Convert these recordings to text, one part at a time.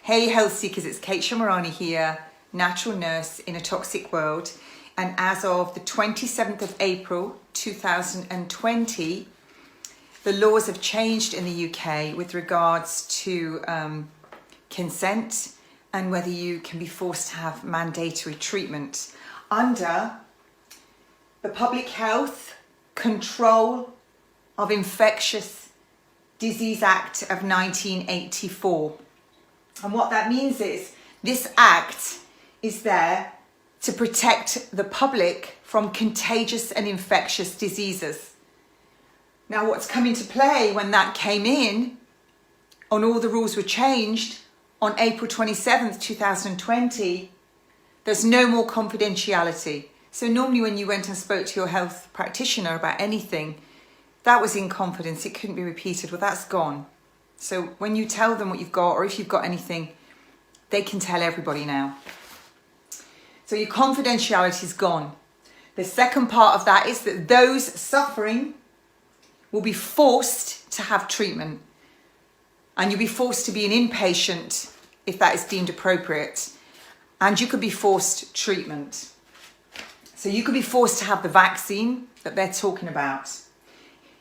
Hey health seekers, it's Kate Shamarani here, natural nurse in a toxic world. And as of the 27th of April 2020, the laws have changed in the UK with regards to consent and whether you can be forced to have mandatory treatment under the Public Health Control of Infectious Disease Act of 1984. And what that means is this act is there to protect the public from contagious and infectious diseases. Now, what's come into play when that came in, and all the rules were changed on April 27th, 2020, there's no more confidentiality. So normally when you went and spoke to your health practitioner about anything, that was in confidence, it couldn't be repeated. Well, that's gone. So when you tell them what you've got, or if you've got anything, they can tell everybody now. So your confidentiality is gone. The second part of that is that those suffering will be forced to have treatment. And you'll be forced to be an inpatient if that is deemed appropriate. And you could be forced treatment. So you could be forced to have the vaccine that they're talking about.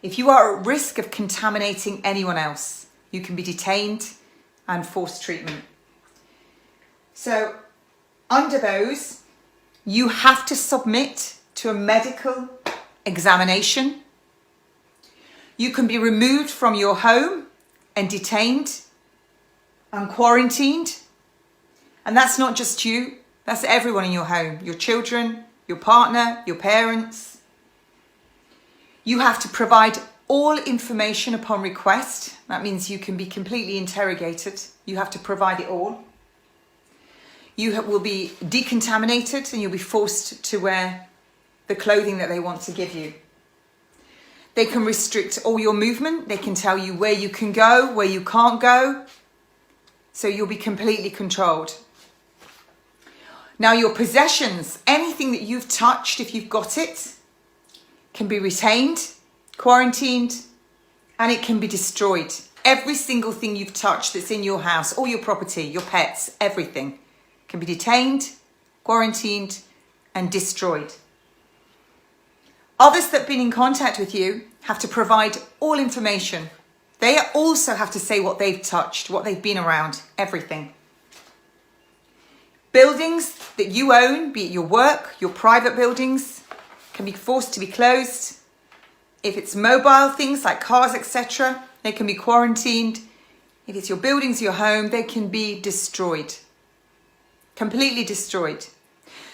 If you are at risk of contaminating anyone else, you can be detained and forced treatment. So under those, you have to submit to a medical examination. You can be removed from your home and detained and quarantined. And that's not just you, that's everyone in your home, your children, your partner, your parents. You have to provide all information upon request. That means you can be completely interrogated. You have to provide it all. You will be decontaminated and you'll be forced to wear the clothing that they want to give you. They can restrict all your movement. They can tell you where you can go, where you can't go. So you'll be completely controlled. Now your possessions, anything that you've touched, if you've got it, can be retained, quarantined, and it can be destroyed. Every single thing you've touched that's in your house, all your property, your pets, everything can be detained, quarantined, and destroyed. Others that have been in contact with you have to provide all information. They also have to say what they've touched, what they've been around, everything. Buildings that you own, be it your work, your private buildings, can be forced to be closed. If it's mobile things like cars, etc., they can be quarantined. If it's your buildings, your home, they can be destroyed. Completely destroyed.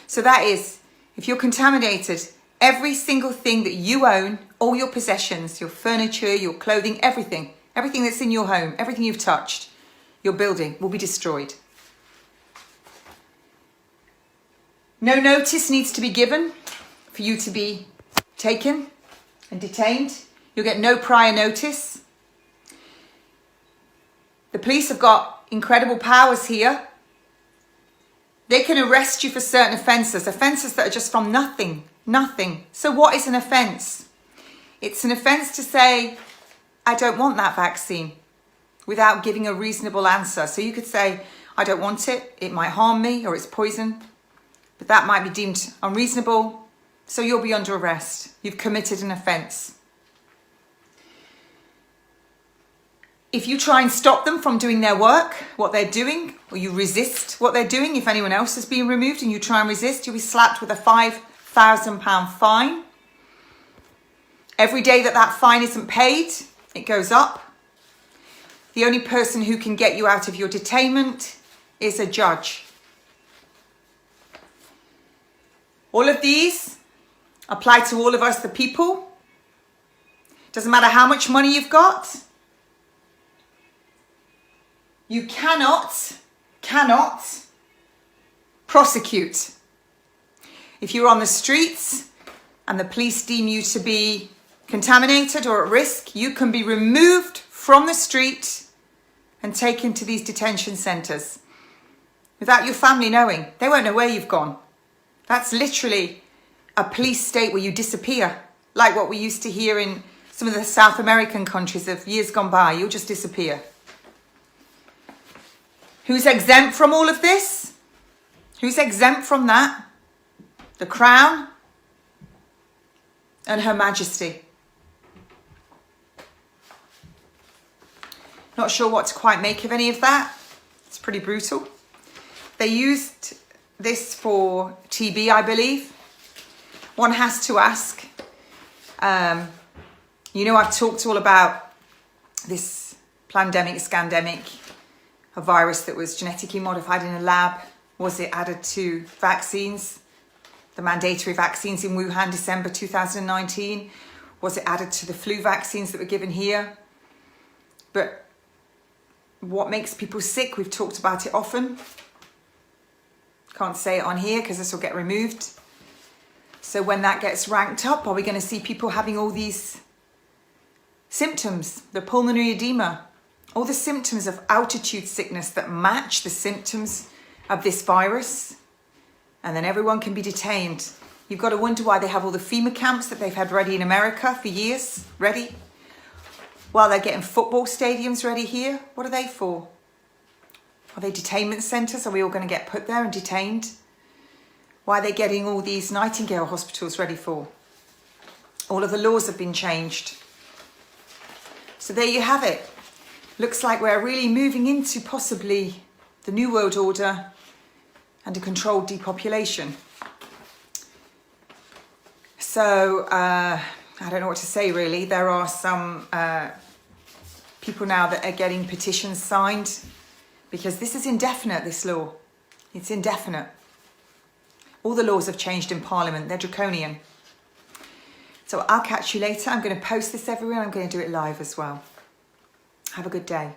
So that is, if you're contaminated, every single thing that you own, all your possessions, your furniture, your clothing, everything that's in your home, everything you've touched, your building will be destroyed. No notice needs to be given for you to be taken and detained. You'll get no prior notice. The police have got incredible powers here. They can arrest you for certain offences that are just from nothing. So what is an offence? It's an offence to say, I don't want that vaccine, without giving a reasonable answer. So you could say, I don't want it, it might harm me, or it's poison, but that might be deemed unreasonable. So you'll be under arrest. You've committed an offence. If you try and stop them from doing their work, what they're doing, or you resist what they're doing, if anyone else is being removed and you try and resist, you'll be slapped with a £5,000 fine. Every day that fine isn't paid, it goes up. The only person who can get you out of your detainment is a judge. All of these apply to all of us, the people. Doesn't matter how much money you've got. You cannot prosecute. If you're on the streets and the police deem you to be contaminated or at risk, you can be removed from the street and taken to these detention centres without your family knowing. They won't know where you've gone. That's literally a police state where you disappear, like what we used to hear in some of the South American countries of years gone by. You'll just disappear. Who's exempt from all of this? Who's exempt from that? The Crown and Her Majesty. Not sure what to quite make of any of that. It's pretty brutal. They used this for TB, I believe. One has to ask. You know, I've talked all about this pandemic, scandemic, a virus that was genetically modified in a lab. Was it added to vaccines? The mandatory vaccines in Wuhan, December 2019. Was it added to the flu vaccines that were given here? But what makes people sick? We've talked about it often. Can't say it on here because this will get removed. So when that gets ranked up, are we going to see people having all these symptoms? The pulmonary edema, all the symptoms of altitude sickness that match the symptoms of this virus. And then everyone can be detained. You've got to wonder why they have all the FEMA camps that they've had ready in America for years, ready. While they're getting football stadiums ready here. What are they for? Are they detainment centres? Are we all going to get put there and detained? Why are they getting all these Nightingale hospitals ready for? All of the laws have been changed. So there you have it. Looks like we're really moving into possibly the New World Order and a controlled depopulation. So, I don't know what to say really. There are some people now that are getting petitions signed because this is indefinite, this law. It's indefinite. All the laws have changed in Parliament. They're draconian. So I'll catch you later. I'm going to post this everywhere. I'm going to do it live as well. Have a good day.